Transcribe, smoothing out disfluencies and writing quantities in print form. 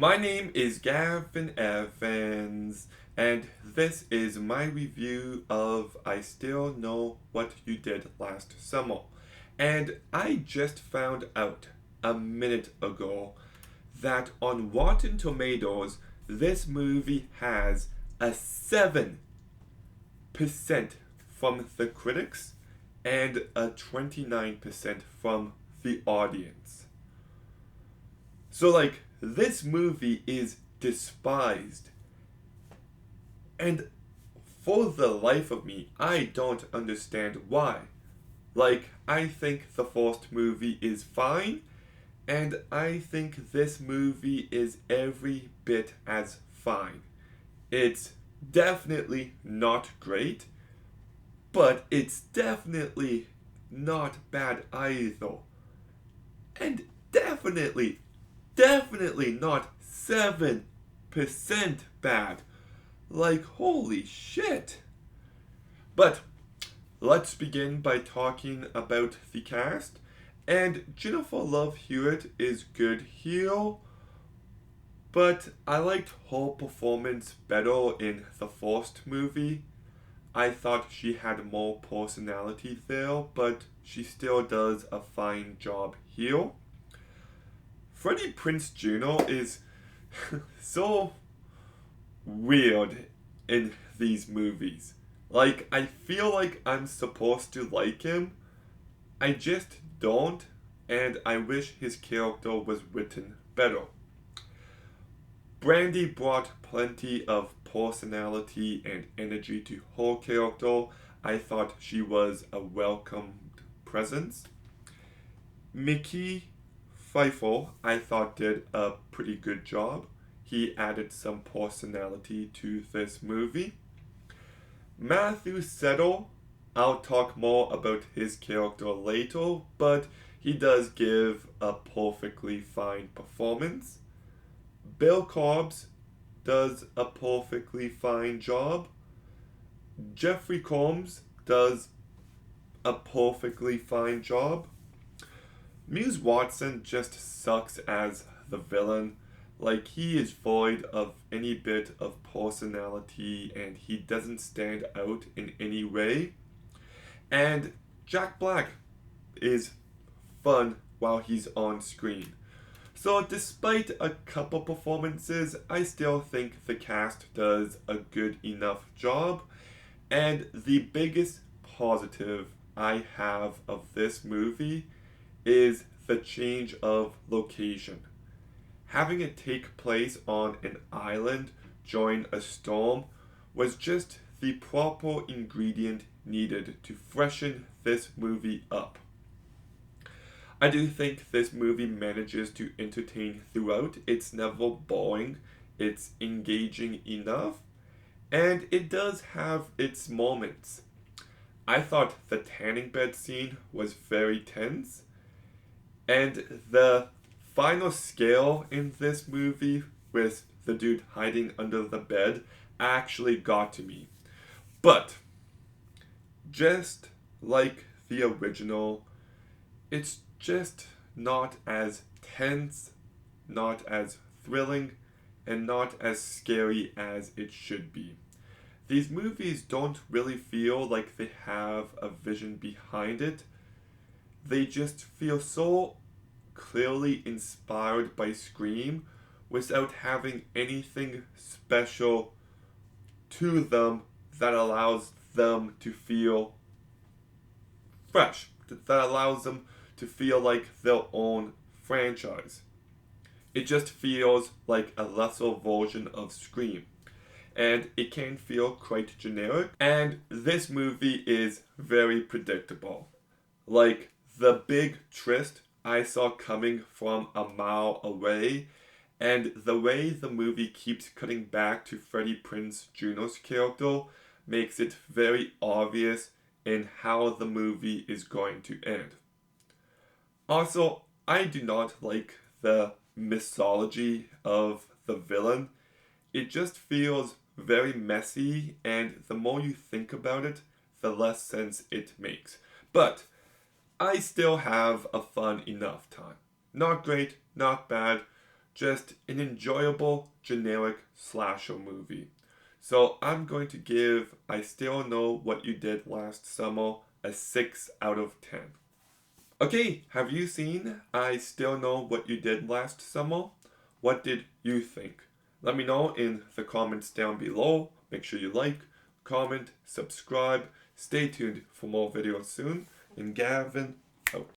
My name is Gavin Evans, and this is my review of I Still Know What You Did Last Summer. And I just found out a minute ago that on Rotten Tomatoes, this movie has a 7% from the critics and a 29% from the audience. So, this movie is despised. And for the life of me, I don't understand why. I think the first movie is fine, and I think this movie is every bit as fine. It's definitely not great, but it's definitely not bad either. And definitely not 7% bad. Holy shit. But let's begin by talking about the cast. And Jennifer Love Hewitt is good here, but I liked her performance better in the first movie. I thought she had more personality there, but she still does a fine job here. Freddie Prinze Jr. is so weird in these movies. I feel like I'm supposed to like him. I just don't, and I wish his character was written better. Brandy brought plenty of personality and energy to her character. I thought she was a welcomed presence. Mickey Pfeiffer, I thought, did a pretty good job. He added some personality to this movie. Matthew Settle, I'll talk more about his character later, but he does give a perfectly fine performance. Bill Cobbs does a perfectly fine job. Jeffrey Combs does a perfectly fine job. Muse Watson just sucks as the villain. He is void of any bit of personality and he doesn't stand out in any way. And Jack Black is fun while he's on screen. So, despite a couple performances, I still think the cast does a good enough job. And the biggest positive I have of this movie is the change of location. Having it take place on an island during a storm was just the proper ingredient needed to freshen this movie up. I do think this movie manages to entertain throughout. It's never boring, it's engaging enough, and it does have its moments. I thought the tanning bed scene was very tense, and the final scale in this movie with the dude hiding under the bed actually got to me. But, just like the original, it's just not as tense, not as thrilling, and not as scary as it should be. These movies don't really feel like they have a vision behind it. They just feel so clearly inspired by Scream without having anything special to them that allows them to feel fresh, that allows them to feel like their own franchise. It just feels like a lesser version of Scream. And it can feel quite generic. And this movie is very predictable. The big twist I saw coming from a mile away, and the way the movie keeps cutting back to Freddie Prinze Jr.'s character makes it very obvious in how the movie is going to end. Also, I do not like the mythology of the villain. It just feels very messy, and the more you think about it, the less sense it makes. But I still have a fun enough time. Not great, not bad, just an enjoyable, generic slasher movie. So I'm going to give I Still Know What You Did Last Summer a 6 out of 10. Okay, have you seen I Still Know What You Did Last Summer? What did you think? Let me know in the comments down below. Make sure you like, comment, subscribe. Stay tuned for more videos soon. And Gavin out.